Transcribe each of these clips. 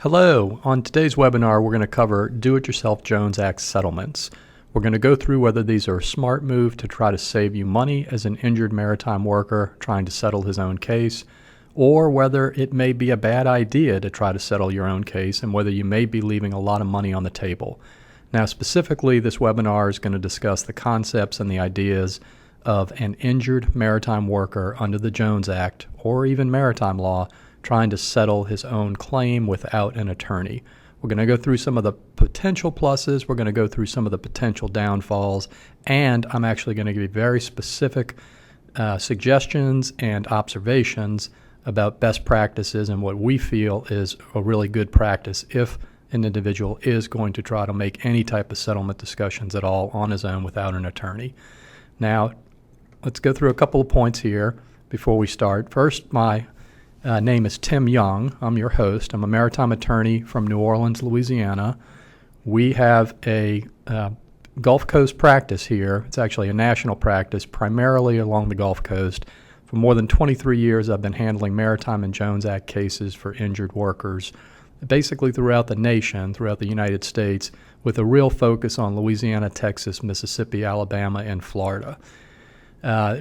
Hello. On today's webinar, we're going to cover Do-It-Yourself Jones Act settlements. We're going to go through whether these are a smart move to try to save you money as an injured maritime worker trying to settle his own case, or whether it may be a bad idea to try to settle your own case and whether you may be leaving a lot of money on the table. Now, specifically, this webinar is going to discuss the concepts and the ideas of an injured maritime worker under the Jones Act, or even maritime law, trying to settle his own claim without an attorney. We're going to go through some of the potential pluses, we're going to go through some of the potential downfalls, and I'm actually going to give you very specific suggestions and observations about best practices and what we feel is a really good practice if an individual is going to try to make any type of settlement discussions at all on his own without an attorney. Now, let's go through a couple of points here before we start. First, my name is Tim Young. I'm your host. I'm a maritime attorney from New Orleans, Louisiana. We have a Gulf Coast practice here. It's actually a national practice, primarily along the Gulf Coast. For more than 23 years, I've been handling maritime and Jones Act cases for injured workers, basically throughout the nation, throughout the United States, with a real focus on Louisiana, Texas, Mississippi, Alabama, and Florida.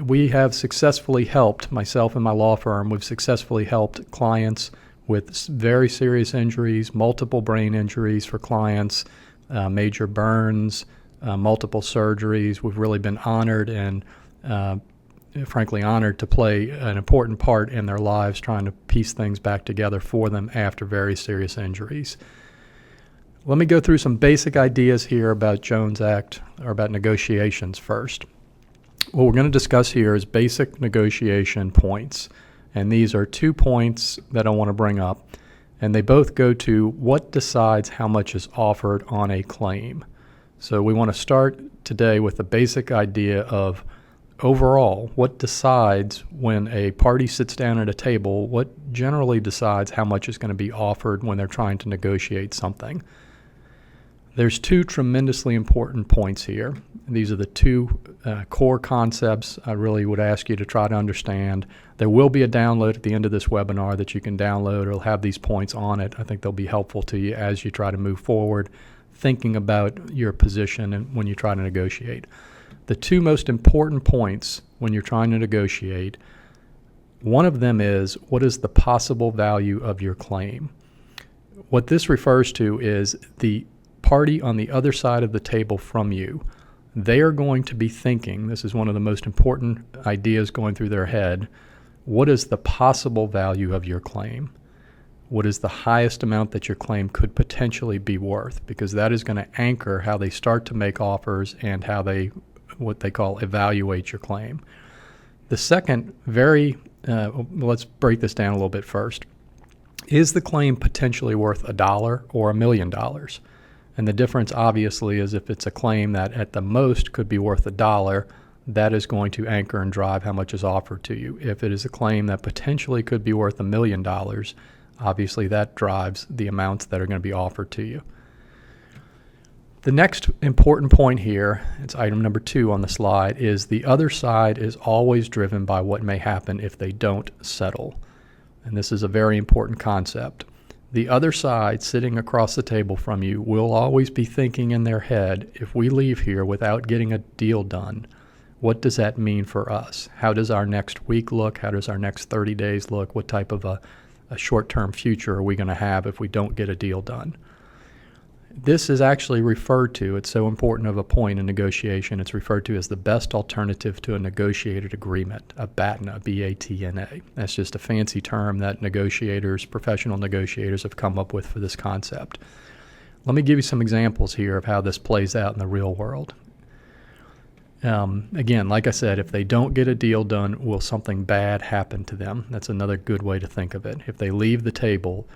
We have successfully helped, myself and my law firm, we've successfully helped clients with very serious injuries, multiple brain injuries for clients, major burns, multiple surgeries. We've really been honored and frankly honored to play an important part in their lives trying to piece things back together for them after very serious injuries. Let me go through some basic ideas here about Jones Act, or about negotiations first. What we're going to discuss here is basic negotiation points, and these are 2 points that I want to bring up, and they both go to what decides how much is offered on a claim. So we want to start today with the basic idea of overall, what decides when a party sits down at a table, what generally decides how much is going to be offered when they're trying to negotiate something. There's 2 tremendously important points here. These are the 2 core concepts I really would ask you to try to understand. There will be a download at the end of this webinar that you can download. It'll have these points on it. I think they'll be helpful to you as you try to move forward, thinking about your position and when you try to negotiate. The 2 most important points when you're trying to negotiate, one of them is, what is the possible value of your claim? What this refers to is the party on the other side of the table from you. They are going to be thinking, this is one of the most important ideas going through their head, what is the possible value of your claim? What is the highest amount that your claim could potentially be worth? Because that is going to anchor how they start to make offers and how they, what they call, evaluate your claim. The second, let's break this down a little bit first. Is the claim potentially worth $1 or $1 million? And the difference, obviously, is if it's a claim that at the most could be worth $1, that is going to anchor and drive how much is offered to you. If it is a claim that potentially could be worth $1 million, obviously that drives the amounts that are going to be offered to you. The next important point here, it's item number 2 on the slide, is the other side is always driven by what may happen if they don't settle. And this is a very important concept. The other side, sitting across the table from you, will always be thinking in their head, if we leave here without getting a deal done, what does that mean for us? How does our next week look? How does our next 30 days look? What type of a short-term future are we going to have if we don't get a deal done? This is actually referred to, it's so important of a point in negotiation, it's referred to as the best alternative to a negotiated agreement, a BATNA, B-A-T-N-A. That's just a fancy term that negotiators, professional negotiators, have come up with for this concept. Let me give you some examples here of how this plays out in the real world. Again, like I said, if they don't get a deal done, will something bad happen to them? That's another good way to think of it. If they leave the table,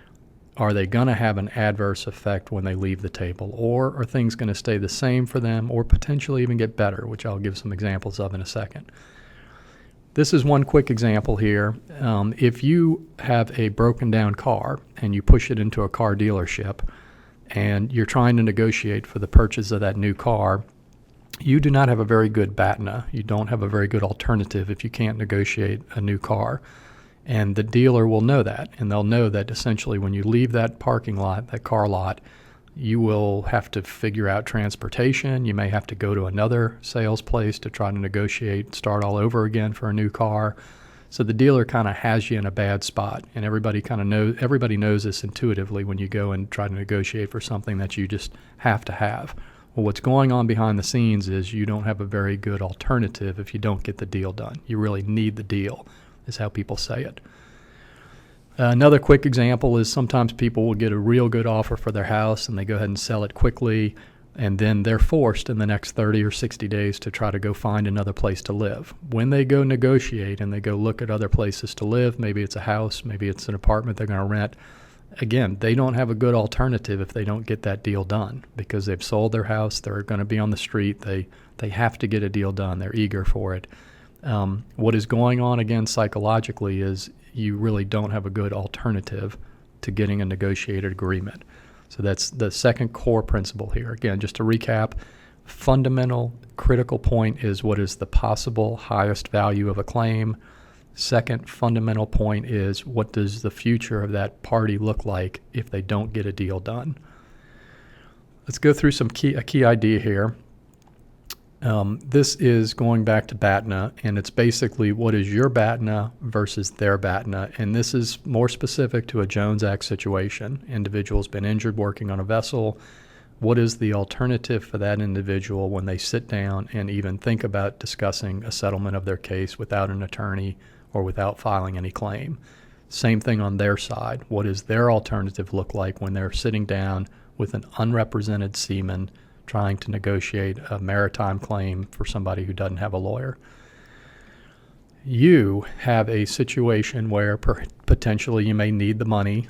are they going to have an adverse effect when they leave the table? Or are things going to stay the same for them or potentially even get better, which I'll give some examples of in a second. This is one quick example here. If you have a broken down car and you push it into a car dealership and you're trying to negotiate for the purchase of that new car, you do not have a very good BATNA. You don't have a very good alternative if you can't negotiate a new car. And the dealer will know that, and they'll know that essentially when you leave that parking lot, that car lot, you will have to figure out transportation. You may have to go to another sales place to try to negotiate, start all over again for a new car. So the dealer kind of has you in a bad spot, and everybody knows this intuitively when you go and try to negotiate for something that you just have to have. Well, what's going on behind the scenes is you don't have a very good alternative if you don't get the deal done. You really need the deal, is how people say it. Another quick example is sometimes people will get a real good offer for their house and they go ahead and sell it quickly, and then they're forced in the next 30 or 60 days to try to go find another place to live. When they go negotiate and they go look at other places to live, maybe it's a house, maybe it's an apartment they're going to rent, again, they don't have a good alternative if they don't get that deal done because they've sold their house, they're going to be on the street, they have to get a deal done, they're eager for it. What is going on, again, psychologically is you really don't have a good alternative to getting a negotiated agreement. So that's the second core principle here. Again, just to recap, fundamental critical point is what is the possible highest value of a claim. Second fundamental point is what does the future of that party look like if they don't get a deal done. Let's go through a key idea here. This is going back to BATNA, and it's basically what is your BATNA versus their BATNA, and this is more specific to a Jones Act situation. Individual's been injured working on a vessel. What is the alternative for that individual when they sit down and even think about discussing a settlement of their case without an attorney or without filing any claim? Same thing on their side. What does their alternative look like when they're sitting down with an unrepresented seaman trying to negotiate a maritime claim for somebody who doesn't have a lawyer? You have a situation where potentially you may need the money.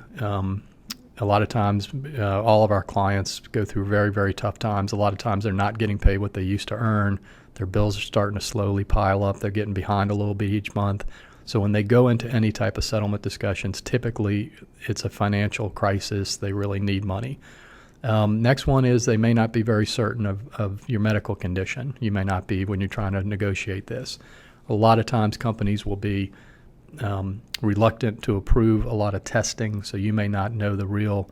A lot of times, all of our clients go through very, very tough times. A lot of times they're not getting paid what they used to earn. Their bills are starting to slowly pile up. They're getting behind a little bit each month. So when they go into any type of settlement discussions, typically it's a financial crisis. They really need money. Next one is they may not be very certain of your medical condition. You may not be when you're trying to negotiate this. A lot of times companies will be reluctant to approve a lot of testing, so you may not know the real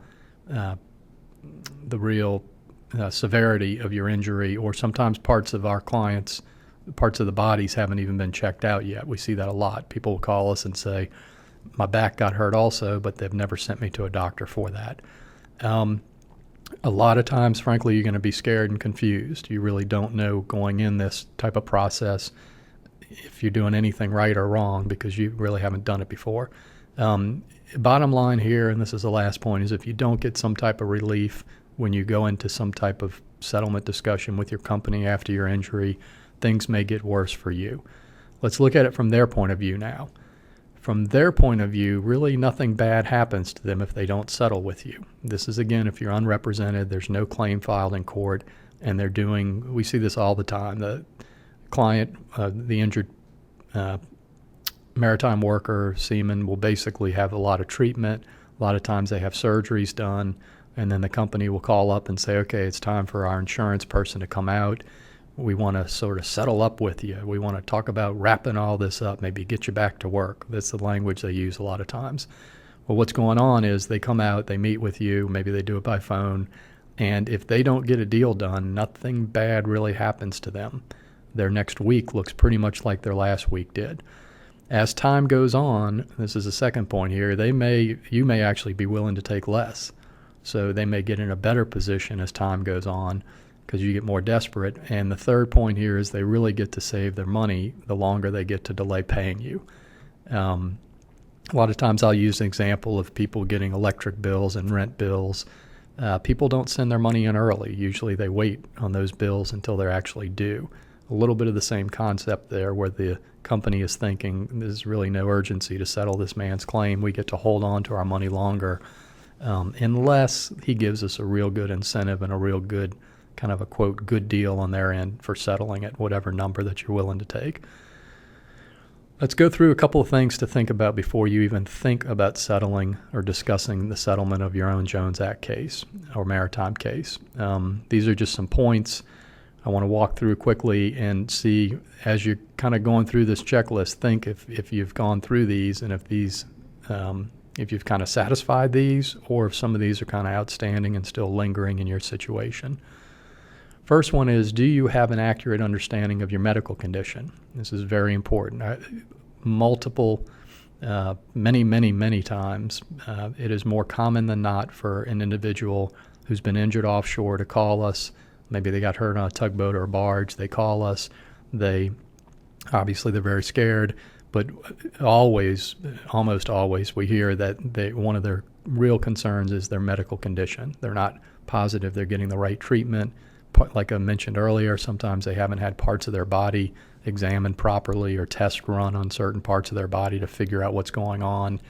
severity of your injury, or sometimes parts of the bodies haven't even been checked out yet. We see that a lot. People will call us and say, my back got hurt also, but they've never sent me to a doctor for that. A lot of times, frankly, you're going to be scared and confused. You really don't know going in this type of process if you're doing anything right or wrong because you really haven't done it before. Bottom line here, and this is the last point, is if you don't get some type of relief when you go into some type of settlement discussion with your company after your injury, things may get worse for you. Let's look at it from their point of view now. From their point of view, really nothing bad happens to them if they don't settle with you. This is, again, if you're unrepresented, there's no claim filed in court, and we see this all the time. The client, the injured maritime worker, seaman, will basically have a lot of treatment. A lot of times they have surgeries done, and then the company will call up and say, okay, it's time for our insurance person to come out. We want to sort of settle up with you. We want to talk about wrapping all this up, maybe get you back to work. That's the language they use a lot of times. Well, what's going on is they come out, they meet with you, maybe they do it by phone, and if they don't get a deal done, nothing bad really happens to them. Their next week looks pretty much like their last week did. As time goes on, this is the second point here, you may actually be willing to take less. So they may get in a better position as time goes on because you get more desperate. And the third point here is they really get to save their money the longer they get to delay paying you. A lot of times I'll use an example of people getting electric bills and rent bills. People don't send their money in early. Usually they wait on those bills until they're actually due. A little bit of the same concept there where the company is thinking there's really no urgency to settle this man's claim. We get to hold on to our money longer unless he gives us a real good incentive and a real good kind of a, quote, good deal on their end for settling at whatever number that you're willing to take. Let's go through a couple of things to think about before you even think about settling or discussing the settlement of your own Jones Act case or maritime case. These are just some points. I want to walk through quickly and see, as you're kind of going through this checklist, think if you've gone through these and if you've kind of satisfied these, or if some of these are kind of outstanding and still lingering in your situation. First one is, do you have an accurate understanding of your medical condition? This is very important. Many times, it is more common than not for an individual who's been injured offshore to call us. Maybe they got hurt on a tugboat or a barge. They call us. They're very scared, but almost always, we hear that one of their real concerns is their medical condition. They're not positive they're getting the right treatment. Like I mentioned earlier, sometimes they haven't had parts of their body examined properly or test run on certain parts of their body to figure out what's going on.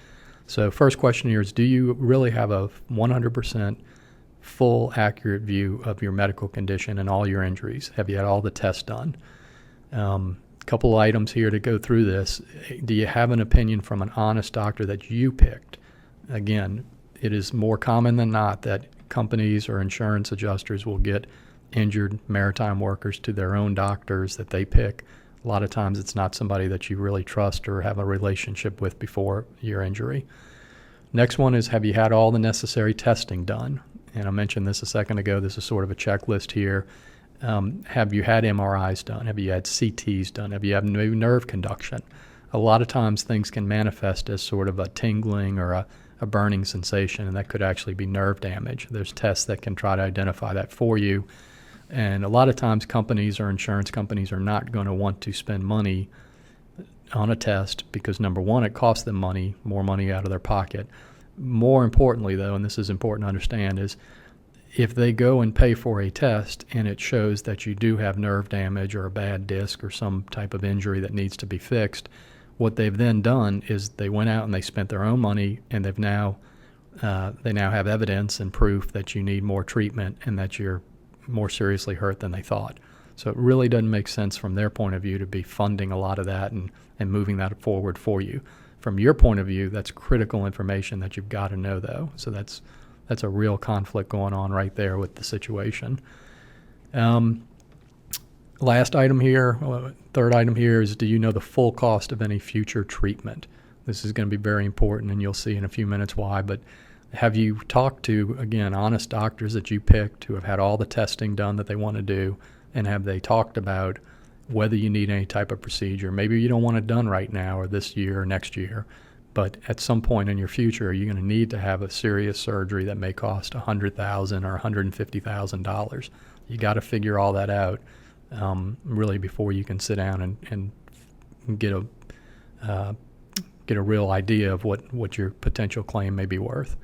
So first question here is, do you really have a 100% full, accurate view of your medical condition and all your injuries? Have you had all the tests done? Couple items here to go through this. Do you have an opinion from an honest doctor that you picked? Again, it is more common than not that companies or insurance adjusters will get injured maritime workers to their own doctors that they pick. A lot of times it's not somebody that you really trust or have a relationship with before your injury. Next one is, have you had all the necessary testing done? And I mentioned this a second ago. This is sort of a checklist here. Have you had MRIs done? Have you had CTs done? Have you had nerve conduction? A lot of times things can manifest as sort of a tingling or a burning sensation, and that could actually be nerve damage. There's tests that can try to identify that for you. And a lot of times companies or insurance companies are not going to want to spend money on a test because, number one, it costs them money, more money out of their pocket. More importantly, though, and this is important to understand, is if they go and pay for a test and it shows that you do have nerve damage or a bad disc or some type of injury that needs to be fixed, what they've then done is they went out and they spent their own money, and they now have evidence and proof that you need more treatment and that you're more seriously hurt than they thought. So it really doesn't make sense from their point of view to be funding a lot of that and moving that forward for you. From your point of view, that's critical information that you've got to know, though. So that's a real conflict going on right there with the situation. Last item here, third item here is, do you know the full cost of any future treatment? This is going to be very important, and you'll see in a few minutes why. But have you talked to, again, honest doctors that you picked who have had all the testing done that they want to do, and have they talked about whether you need any type of procedure? Maybe you don't want it done right now or this year or next year, but at some point in your future, you're going to need to have a serious surgery that may cost $100,000 or $150,000. You got to figure all that out really before you can sit down and get a real idea of what your potential claim may be worth.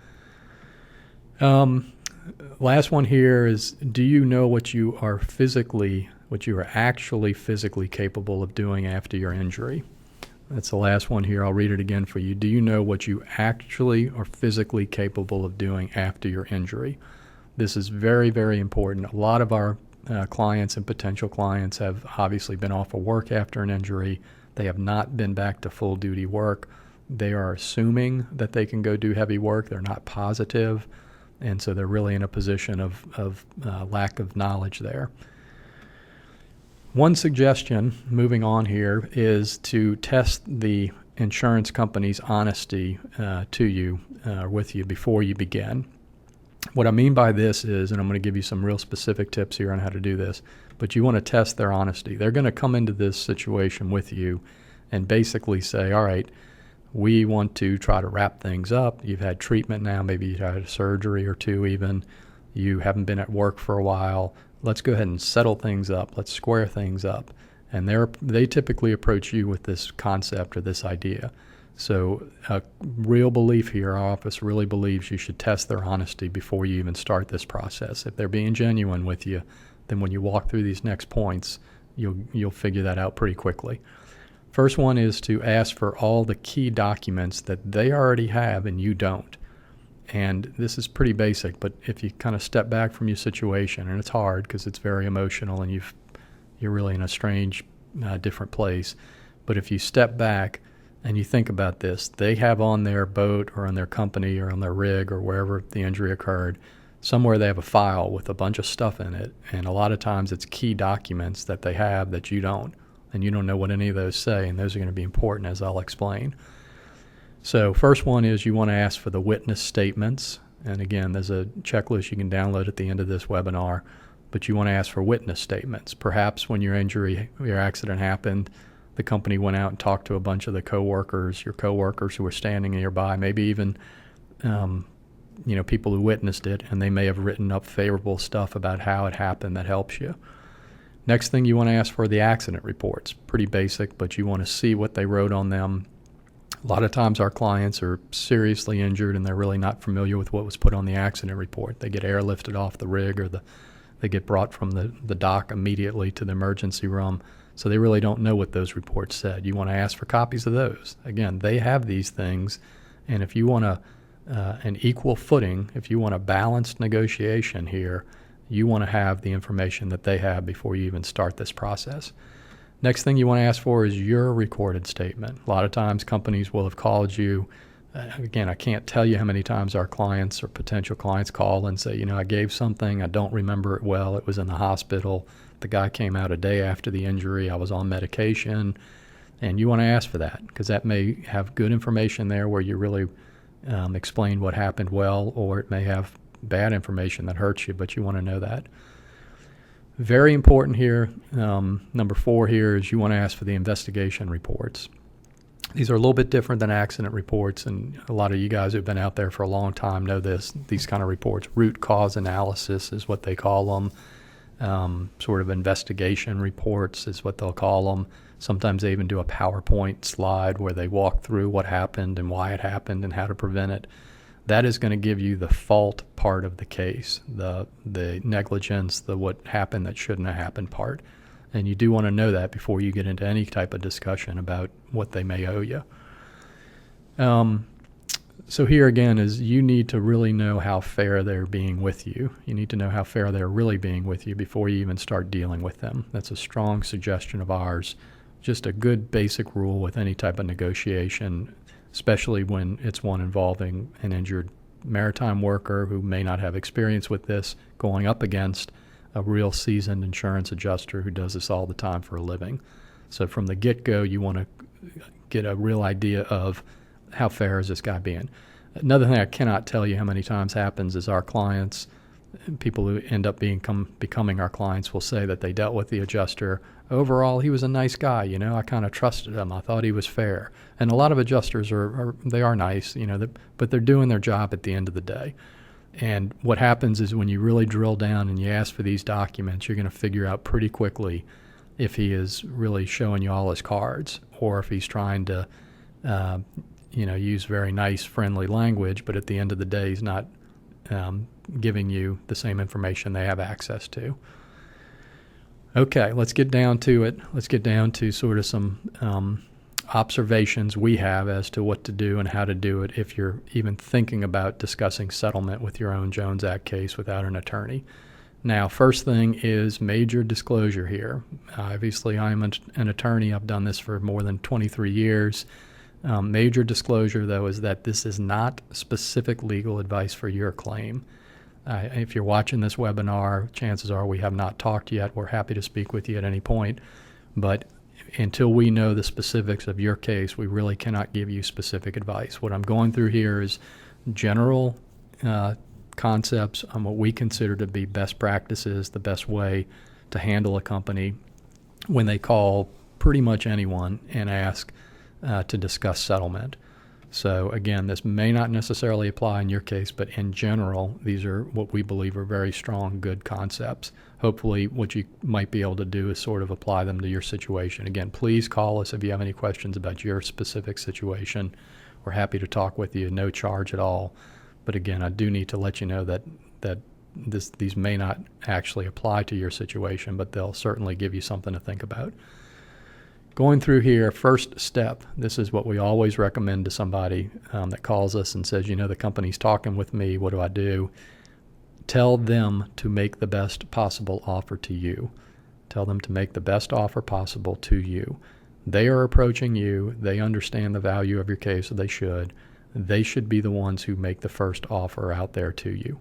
Last one here is, do you know what you are actually physically capable of doing after your injury? That's the last one here. I'll read it again for you. Do you know what you actually are physically capable of doing after your injury? This is very, very important. A lot of our clients and potential clients have obviously been off of work after an injury. They have not been back to full duty work. They are assuming that they can go do heavy work. They're not positive. And so they're really in a position of lack of knowledge there. One suggestion, moving on here, is to test the insurance company's honesty to you, with you, before you begin. What I mean by this is, and I'm going to give you some real specific tips here on how to do this, but you want to test their honesty. They're going to come into this situation with you and basically say, all right, we want to try to wrap things up. You've had treatment now, maybe you've had a surgery or two even. You haven't been at work for a while. Let's go ahead and settle things up. Let's square things up. And they typically approach you with this concept or this idea. So a real belief here, our office really believes you should test their honesty before you even start this process. If they're being genuine with you, then when you walk through these next points, you'll figure that out pretty quickly. First one is to ask for all the key documents that they already have and you don't. And this is pretty basic, but if you kind of step back from your situation, and it's hard because it's very emotional and you're really in a strange, different place. But if you step back and you think about this, they have on their boat or on their company or on their rig or wherever the injury occurred somewhere they have a file with a bunch of stuff in it, and a lot of times it's key documents that they have that you don't, and you don't know what any of those say, and those are going to be important, as I'll explain. So first one is you want to ask for the witness statements, and again, there's a checklist you can download at the end of this webinar, but you want to ask for witness statements. Perhaps when your accident happened, the company went out and talked to a bunch of the your coworkers who were standing nearby, maybe even people who witnessed it, and they may have written up favorable stuff about how it happened that helps you. Next thing you want to ask for are the accident reports. Pretty basic, but you want to see what they wrote on them. A lot of times our clients are seriously injured and they're really not familiar with what was put on the accident report. They get airlifted off the rig, or they get brought from the dock immediately to the emergency room. So they really don't know what those reports said. You want to ask for copies of those. Again, they have these things, and if you want an equal footing, if you want a balanced negotiation here, you want to have the information that they have before you even start this process. Next thing you want to ask for is your recorded statement. A lot of times companies will have called you. Again, I can't tell you how many times our clients or potential clients call and say, I gave something, I don't remember it well, it was in the hospital, the guy came out a day after the injury, I was on medication, and you want to ask for that because that may have good information there where you really explain what happened well, or it may have bad information that hurts you, but you want to know that. Very important here, number 4 here is you want to ask for the investigation reports. These are a little bit different than accident reports, and a lot of you guys who've been out there for a long time know these kind of reports. Root cause analysis is what they call them. Sort of investigation reports is what they'll call them. Sometimes they even do a PowerPoint slide where they walk through what happened and why it happened and how to prevent it. That is going to give you the fault part of the case, the negligence, the what happened that shouldn't have happened part. And you do want to know that before you get into any type of discussion about what they may owe you. So here again is you need to really know how fair they're being with you. You need to know how fair they're really being with you before you even start dealing with them. That's a strong suggestion of ours. Just a good basic rule with any type of negotiation, especially when it's one involving an injured maritime worker who may not have experience with this, going up against a real seasoned insurance adjuster who does this all the time for a living. So from the get-go, you want to get a real idea of how fair is this guy being. Another thing I cannot tell you how many times happens is our clients, people who end up becoming our clients, will say that they dealt with the adjuster. Overall, he was a nice guy. I kind of trusted him. I thought he was fair. And a lot of adjusters are nice, but they're doing their job at the end of the day. And what happens is when you really drill down and you ask for these documents, you're going to figure out pretty quickly if he is really showing you all his cards, or if he's trying to, use very nice, friendly language, but at the end of the day, he's not giving you the same information they have access to. Okay, let's get down to it. Let's get down to sort of some observations we have as to what to do and how to do it if you're even thinking about discussing settlement with your own Jones Act case without an attorney. Now, first thing is major disclosure here. Obviously, I'm an attorney. I've done this for more than 23 years. Major disclosure, though, is that this is not specific legal advice for your claim. If you're watching this webinar, chances are we have not talked yet. We're happy to speak with you at any point. But until we know the specifics of your case, we really cannot give you specific advice. What I'm going through here is general concepts on what we consider to be best practices, the best way to handle a company when they call pretty much anyone and ask to discuss settlement. So again, this may not necessarily apply in your case, but in general, these are what we believe are very strong, good concepts. Hopefully what you might be able to do is sort of apply them to your situation. Again, please call us if you have any questions about your specific situation. We're happy to talk with you, no charge at all. But again, I do need to let you know that these may not actually apply to your situation, but they'll certainly give you something to think about. Going through here, first step, this is what we always recommend to somebody that calls us and says, the company's talking with me, what do I do? Tell them to make the best possible offer to you. Tell them to make the best offer possible to you. They are approaching you. They understand the value of your case, so they should. They should be the ones who make the first offer out there to you.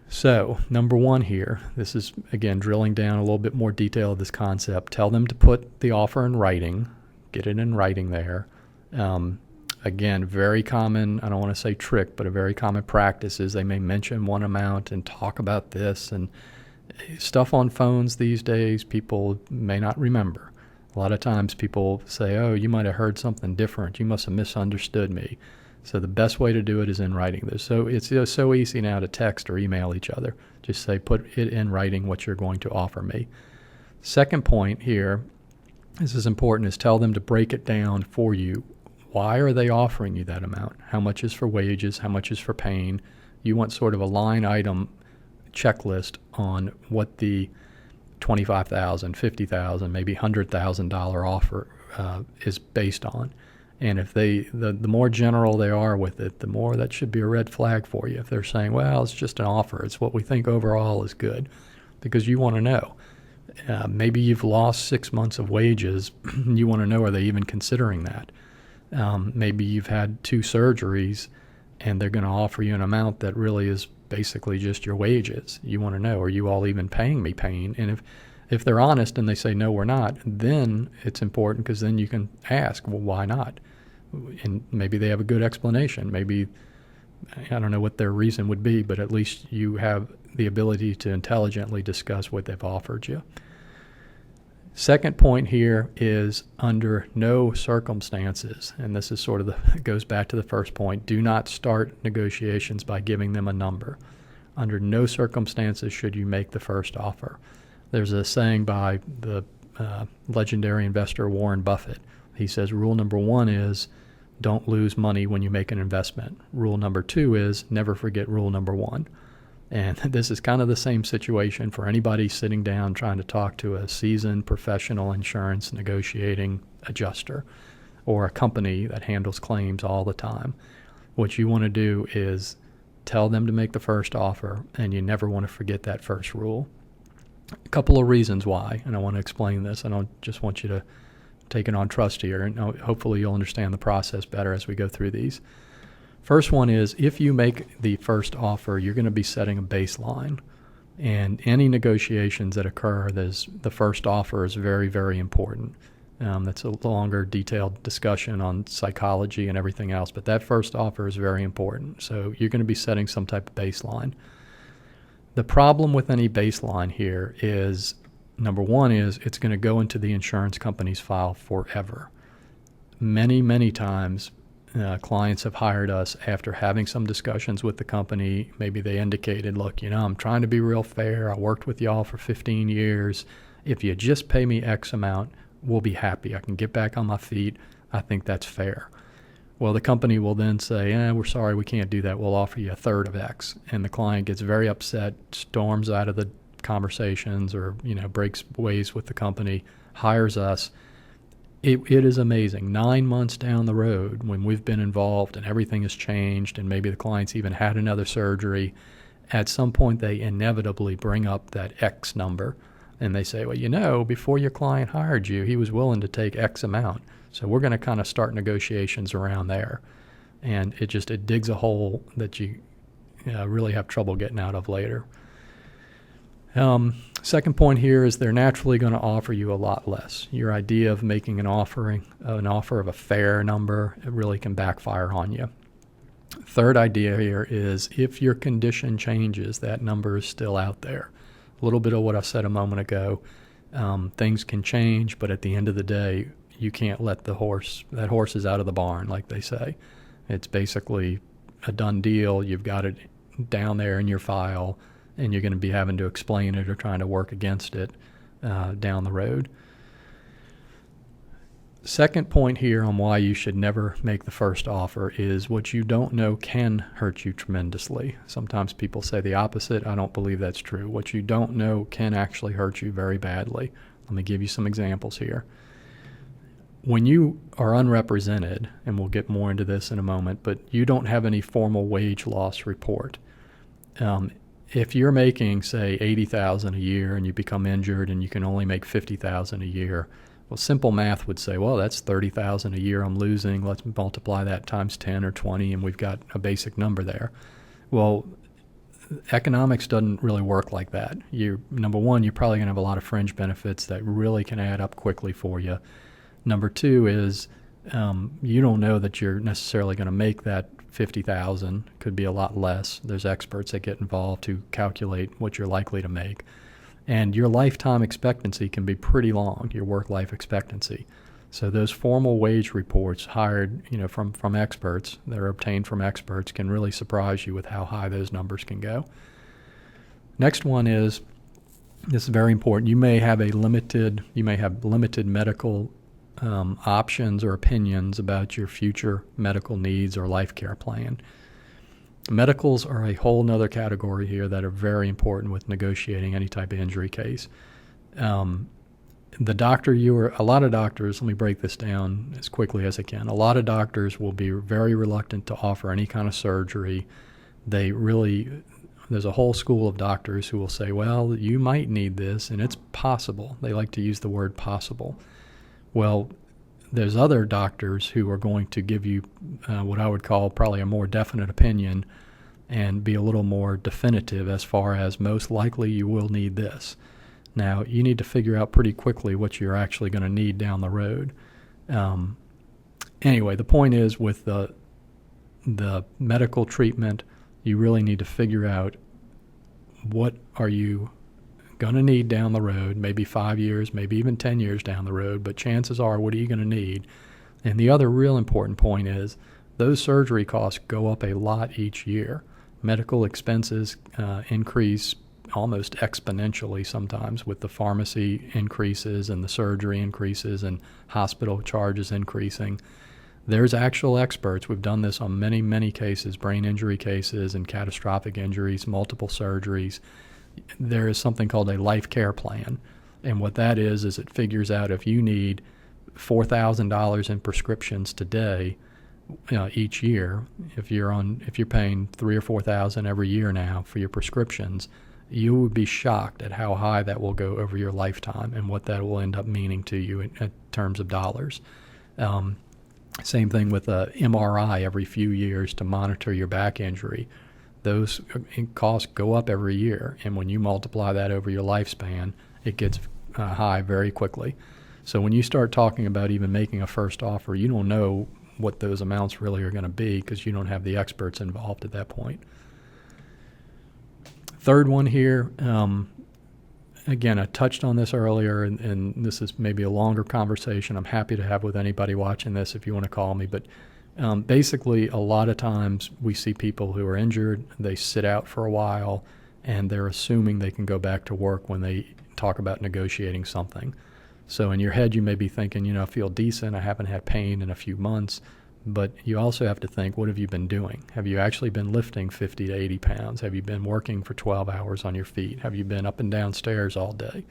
So, number one here, this is, again, drilling down a little bit more detail of this concept. Tell them to put the offer in writing. Get it in writing there. Again, very common, I don't want to say trick, but a very common practice is they may mention one amount and talk about this. And stuff on phones these days, people may not remember. A lot of times people say, oh, you might have heard something different. You must have misunderstood me. So the best way to do it is in writing. So it's so easy now to text or email each other. Just say, put it in writing what you're going to offer me. Second point here, this is important, is tell them to break it down for you. Why are they offering you that amount? How much is for wages? How much is for paying? You want sort of a line item checklist on what the $25,000, $50,000, maybe $100,000 offer is based on. And if the more general they are with it, the more that should be a red flag for you. If they're saying, well, it's just an offer, it's what we think overall is good, because you want to know. Maybe you've lost 6 months of wages. You want to know, are they even considering that? Maybe you've had 2 surgeries and they're going to offer you an amount that really is basically just your wages. You want to know, are you all even paying me pain? And if they're honest and they say, no, we're not, then it's important, because then you can ask, well, why not? And maybe they have a good explanation. Maybe, I don't know what their reason would be, but at least you have the ability to intelligently discuss what they've offered you. Second point here is under no circumstances, and this is sort of goes back to the first point, do not start negotiations by giving them a number. Under no circumstances should you make the first offer. There's a saying by the legendary investor Warren Buffett. He says rule number 1 is don't lose money when you make an investment. Rule number 2 is never forget rule number 1. And this is kind of the same situation for anybody sitting down trying to talk to a seasoned professional insurance negotiating adjuster or a company that handles claims all the time. What you want to do is tell them to make the first offer, and you never want to forget that first rule. A couple of reasons why, and I want to explain this. I don't just want you to take it on trust here, and hopefully you'll understand the process better as we go through these. First one is, if you make the first offer, you're going to be setting a baseline. And any negotiations that occur, the first offer is very, very important. That's a longer, detailed discussion on psychology and everything else, but that first offer is very important. So you're going to be setting some type of baseline. The problem with any baseline here is, number 1 is it's going to go into the insurance company's file forever. Many, many times, clients have hired us after having some discussions with the company. Maybe they indicated, look, I'm trying to be real fair. I worked with y'all for 15 years. If you just pay me X amount, we'll be happy. I can get back on my feet. I think that's fair. Well, the company will then say, we're sorry, we can't do that. We'll offer you a third of X. And the client gets very upset, storms out of the conversations, or, breaks ways with the company, hires us. It is amazing. 9 months down the road, when we've been involved and everything has changed, and maybe the client's even had another surgery, at some point they inevitably bring up that X number. And they say, well, before your client hired you, he was willing to take X amount. So we're going to kind of start negotiations around there. And it digs a hole that you really have trouble getting out of later. Second point here is they're naturally going to offer you a lot less. Your idea of making an offer of a fair number, it really can backfire on you. Third idea here is, if your condition changes, that number is still out there. A little bit of what I said a moment ago. Things can change, but at the end of the day, you can't let that horse is out of the barn, like they say. It's basically a done deal. You've got it down there in your file, and you're going to be having to explain it or trying to work against it down the road. Second point here on why you should never make the first offer is, what you don't know can hurt you tremendously. Sometimes people say the opposite. I don't believe that's true. What you don't know can actually hurt you very badly. Let me give you some examples here. When you are unrepresented, and we'll get more into this in a moment, but you don't have any formal wage loss report. If you're making, say, $80,000 a year and you become injured and you can only make $50,000 a year, well, simple math would say, well, that's $30,000 a year I'm losing. Let's multiply that times 10 or 20, and we've got a basic number there. Well, economics doesn't really work like that. Number one, you're probably going to have a lot of fringe benefits that really can add up quickly for you. Number two is you don't know that you're necessarily going to make that 50,000. Could be a lot less. There's experts that get involved to calculate what you're likely to make. And your lifetime expectancy can be pretty long, your work-life expectancy. So those formal wage reports hired, from experts that are obtained from experts can really surprise you with how high those numbers can go. Next one is, this is very important, you may have limited medical options or opinions about your future medical needs or life care plan. Medicals are a whole nother category here that are very important with negotiating any type of injury case. A lot of doctors, let me break this down as quickly as I can. A lot of doctors will be very reluctant to offer any kind of surgery. There's a whole school of doctors who will say, well, you might need this, and it's possible. They like to use the word possible. Well, there's other doctors who are going to give you what I would call probably a more definite opinion and be a little more definitive as far as most likely you will need this. Now, you need to figure out pretty quickly what you're actually going to need down the road. Anyway, the point is with the medical treatment, you really need to figure out what are you going to need down the road, maybe 5 years, maybe even 10 years down the road, but chances are, what are you going to need? And the other real important point is those surgery costs go up a lot each year. Medical expenses increase almost exponentially sometimes with the pharmacy increases and the surgery increases and hospital charges increasing. There's actual experts. We've done this on many, many cases, brain injury cases and catastrophic injuries, multiple surgeries. There is something called a life care plan. And what that is it figures out if you need $4,000 in prescriptions today, each year, if you're paying $3,000 or $4,000 every year now for your prescriptions, you would be shocked at how high that will go over your lifetime and what that will end up meaning to you in terms of dollars. Same thing with a MRI every few years to monitor your back injury. Those costs go up every year, and when you multiply that over your lifespan, it gets high very quickly. So when you start talking about even making a first offer, you don't know what those amounts really are going to be because you don't have the experts involved at that point. Third one here, again, I touched on this earlier, and this is maybe a longer conversation I'm happy to have with anybody watching this if you want to call me. But basically, a lot of times we see people who are injured, they sit out for a while, and they're assuming they can go back to work when they talk about negotiating something. So in your head, you may be thinking, I feel decent, I haven't had pain in a few months. But you also have to think, what have you been doing? Have you actually been lifting 50 to 80 pounds? Have you been working for 12 hours on your feet? Have you been up and down stairs all day?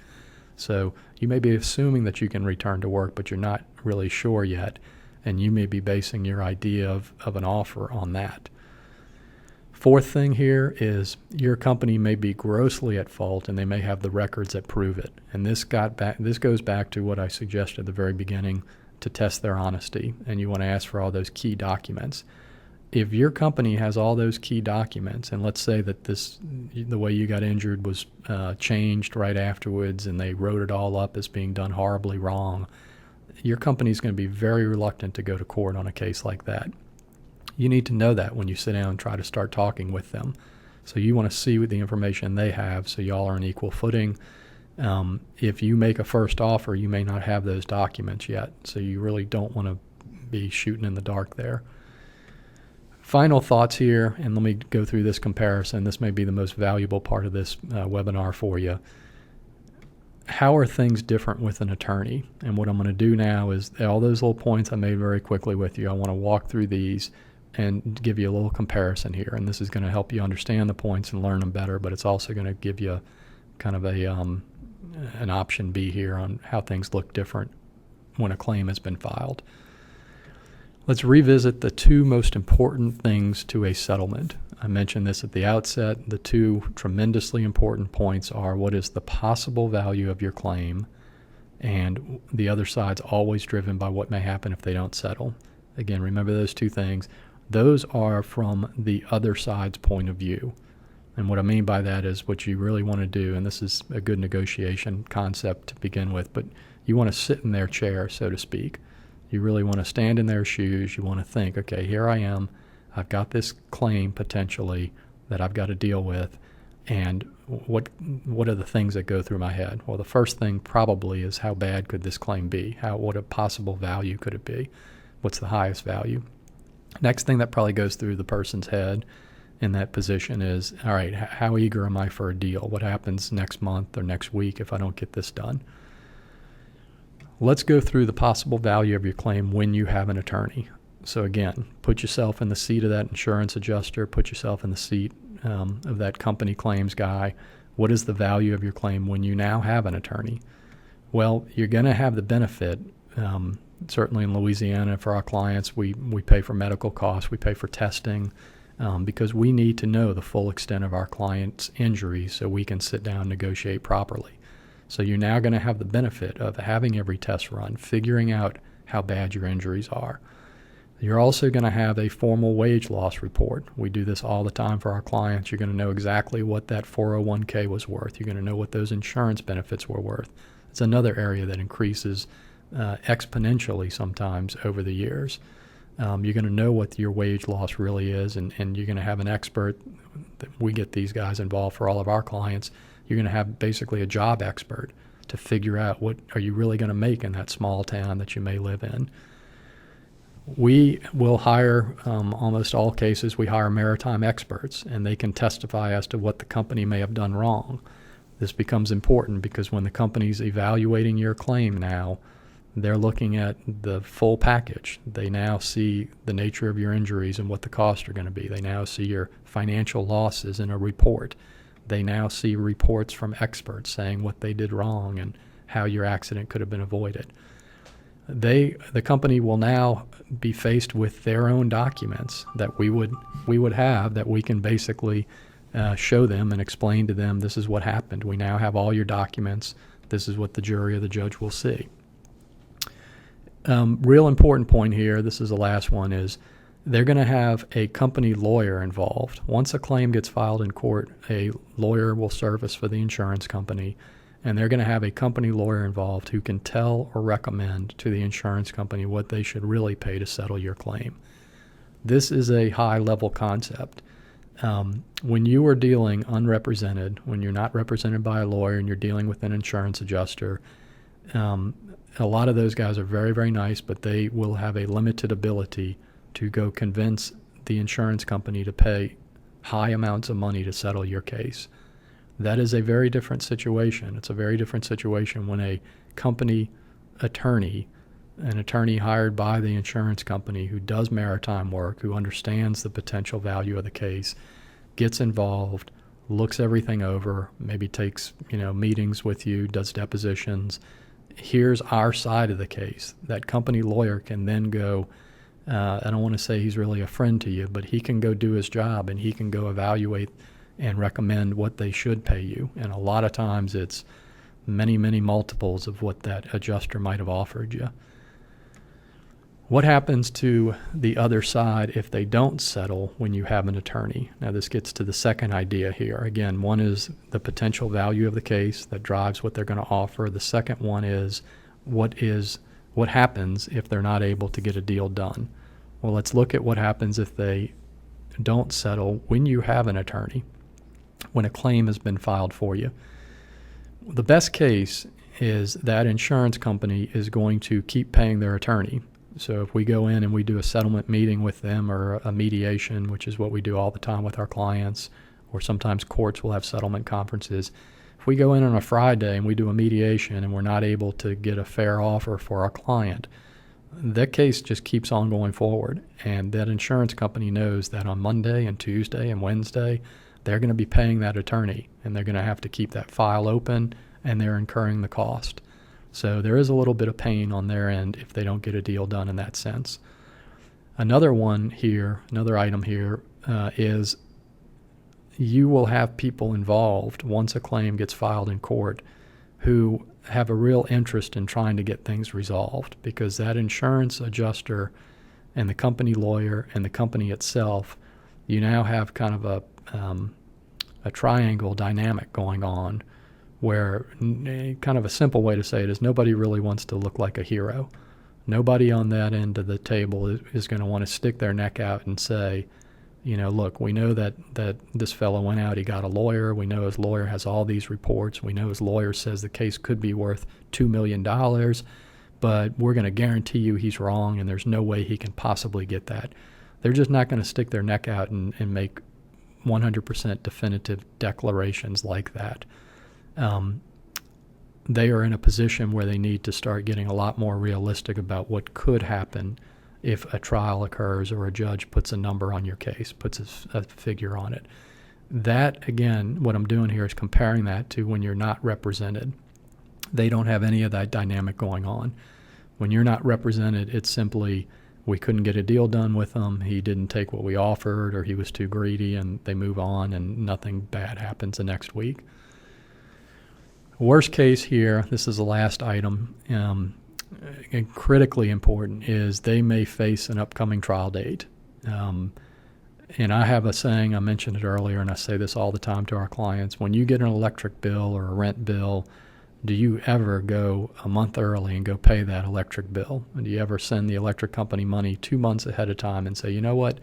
So you may be assuming that you can return to work, but you're not really sure yet, and you may be basing your idea of an offer on that. Fourth thing here is your company may be grossly at fault, and they may have the records that prove it. And this goes back to what I suggested at the very beginning, to test their honesty, and you want to ask for all those key documents. If your company has all those key documents, and let's say that the way you got injured was changed right afterwards, and they wrote it all up as being done horribly wrong, your company's going to be very reluctant to go to court on a case like that. You need to know that when you sit down and try to start talking with them. So you want to see what the information they have so y'all are on equal footing. If you make a first offer, you may not have those documents yet, so you really don't want to be shooting in the dark there. Final thoughts here, and let me go through this comparison. This may be the most valuable part of this webinar for you. How are things different with an attorney? And what I'm going to do now is all those little points I made very quickly with you, I want to walk through these and give you a little comparison here. And this is going to help you understand the points and learn them better, but it's also going to give you kind of an option B here on how things look different when a claim has been filed. Let's revisit the two most important things to a settlement. I mentioned this at the outset. The two tremendously important points are what is the possible value of your claim, and the other side's always driven by what may happen if they don't settle. Again, remember those two things. Those are from the other side's point of view. And what I mean by that is what you really want to do, and this is a good negotiation concept to begin with, but you want to sit in their chair, so to speak. You really want to stand in their shoes. You want to think, okay, here I am. I've got this claim potentially that I've got to deal with, and what are the things that go through my head? Well, the first thing probably is, how bad could this claim be? What a possible value could it be? What's the highest value? Next thing that probably goes through the person's head in that position is, all right, how eager am I for a deal? What happens next month or next week if I don't get this done? Let's go through the possible value of your claim when you have an attorney. So again, put yourself in the seat of that insurance adjuster, put yourself in the seat of that company claims guy. What is the value of your claim when you now have an attorney? Well, you're going to have the benefit, certainly in Louisiana for our clients, we pay for medical costs, we pay for testing, because we need to know the full extent of our client's injuries so we can sit down and negotiate properly. So you're now going to have the benefit of having every test run, figuring out how bad your injuries are. You're also going to have a formal wage loss report. We do this all the time for our clients. You're going to know exactly what that 401k was worth. You're going to know what those insurance benefits were worth. It's another area that increases exponentially sometimes over the years. You're going to know what your wage loss really is, and you're going to have an expert. We get these guys involved for all of our clients. You're going to have basically a job expert to figure out what are you really going to make in that small town that you may live in. We will hire, almost all cases, we hire maritime experts, and they can testify as to what the company may have done wrong. This becomes important because when the company's evaluating your claim now, they're looking at the full package. They now see the nature of your injuries and what the costs are going to be. They now see your financial losses in a report. They now see reports from experts saying what they did wrong and how your accident could have been avoided. The company will now be faced with their own documents that we would have, that we can basically show them and explain to them, this is what happened. We now have all your documents. This is what the jury or the judge will see. Real important point here, this is the last one, is they're going to have a company lawyer involved. Once a claim gets filed in court, a lawyer will service for the insurance company, and they're going to have a company lawyer involved who can tell or recommend to the insurance company what they should really pay to settle your claim. This is a high-level concept. When you are dealing unrepresented, when you're not represented by a lawyer and you're dealing with an insurance adjuster, a lot of those guys are very, very nice, but they will have a limited ability to go convince the insurance company to pay high amounts of money to settle your case. That is a very different situation. It's a very different situation when a company attorney, an attorney hired by the insurance company who does maritime work, who understands the potential value of the case, gets involved, looks everything over, maybe takes meetings with you, does depositions, here's our side of the case. That company lawyer can then go, I don't want to say he's really a friend to you, but he can go do his job and he can go evaluate and recommend what they should pay you. And a lot of times it's many, many multiples of what that adjuster might have offered you. What happens to the other side if they don't settle when you have an attorney? Now this gets to the second idea here. Again, one is the potential value of the case that drives what they're going to offer. The second one is what happens if they're not able to get a deal done. Well, let's look at what happens if they don't settle when you have an attorney, when a claim has been filed for you. The best case is that insurance company is going to keep paying their attorney. So if we go in and we do a settlement meeting with them, or a mediation, which is what we do all the time with our clients, or sometimes courts will have settlement conferences. If we go in on a Friday and we do a mediation and we're not able to get a fair offer for our client, that case just keeps on going forward. And that insurance company knows that on Monday and Tuesday and Wednesday, they're going to be paying that attorney, and they're going to have to keep that file open, and they're incurring the cost. So there is a little bit of pain on their end if they don't get a deal done in that sense. Another item here is you will have people involved once a claim gets filed in court who have a real interest in trying to get things resolved, because that insurance adjuster and the company lawyer and the company itself, you now have kind of a a triangle dynamic going on where kind of a simple way to say it is nobody really wants to look like a hero. Nobody on that end of the table is going to want to stick their neck out and say, look, we know that this fellow went out, he got a lawyer. We know his lawyer has all these reports. We know his lawyer says the case could be worth $2 million, but we're going to guarantee you he's wrong and there's no way he can possibly get that. They're just not going to stick their neck out and make 100% definitive declarations like that. They are in a position where they need to start getting a lot more realistic about what could happen if a trial occurs or a judge puts a number on your case, puts a figure on it. That, again, what I'm doing here is comparing that to when you're not represented. They don't have any of that dynamic going on. When you're not represented, it's simply, we couldn't get a deal done with him, he didn't take what we offered, or he was too greedy, and they move on and nothing bad happens the next week. Worst case here, this is the last item, and critically important, is they may face an upcoming trial date. And I have a saying, I mentioned it earlier, and I say this all the time to our clients. When you get an electric bill or a rent bill, do you ever go a month early and go pay that electric bill? And do you ever send the electric company money 2 months ahead of time and say, you know what,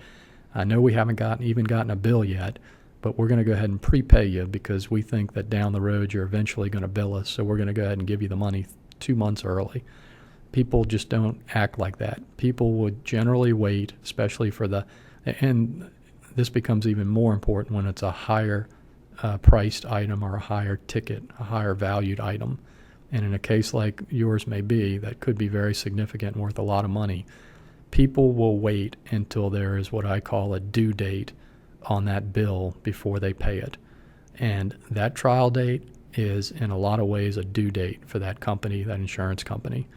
I know we haven't gotten a bill yet, but we're going to go ahead and prepay you because we think that down the road you're eventually going to bill us, so we're going to go ahead and give you the money 2 months early. People just don't act like that. People would generally wait, especially and this becomes even more important when it's a higher priced item or a higher ticket, a higher valued item. And in a case like yours may be, that could be very significant and worth a lot of money. People will wait until there is what I call a due date on that bill before they pay it. And that trial date is in a lot of ways a due date for that company, that insurance company.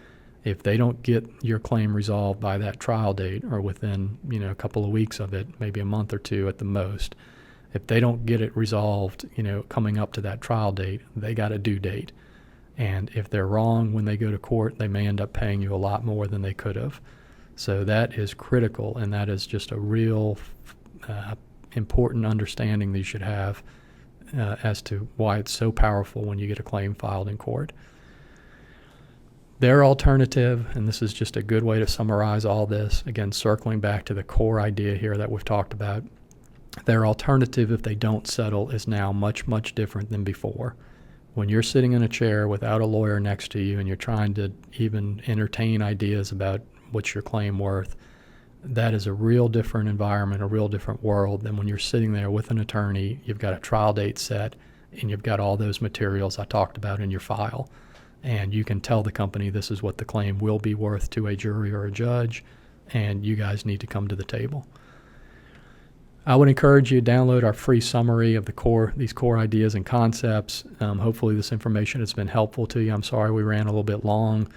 If they don't get your claim resolved by that trial date or within, a couple of weeks of it, maybe a month or two at the most, if they don't get it resolved, coming up to that trial date, they got a due date. And if they're wrong when they go to court, they may end up paying you a lot more than they could have. So that is critical, and that is just a real important understanding that you should have as to why it's so powerful when you get a claim filed in court. Their alternative, and this is just a good way to summarize all this, again, circling back to the core idea here that we've talked about, their alternative if they don't settle is now much, much different than before. When you're sitting in a chair without a lawyer next to you and you're trying to even entertain ideas about what's your claim worth, that is a real different environment, a real different world than when you're sitting there with an attorney, you've got a trial date set, and you've got all those materials I talked about in your file. And you can tell the company this is what the claim will be worth to a jury or a judge, and you guys need to come to the table. I would encourage you to download our free summary of these core ideas and concepts. Hopefully this information has been helpful to you. I'm sorry we ran a little bit long.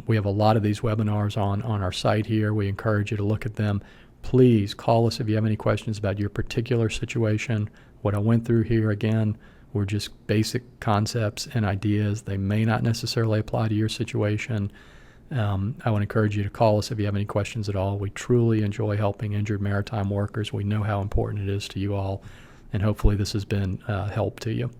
We have a lot of these webinars on our site here. We encourage you to look at them. Please call us if you have any questions about your particular situation. What I went through here, again, were just basic concepts and ideas. They may not necessarily apply to your situation. I would encourage you to call us if you have any questions at all. We truly enjoy helping injured maritime workers. We know how important it is to you all, and hopefully this has been help to you.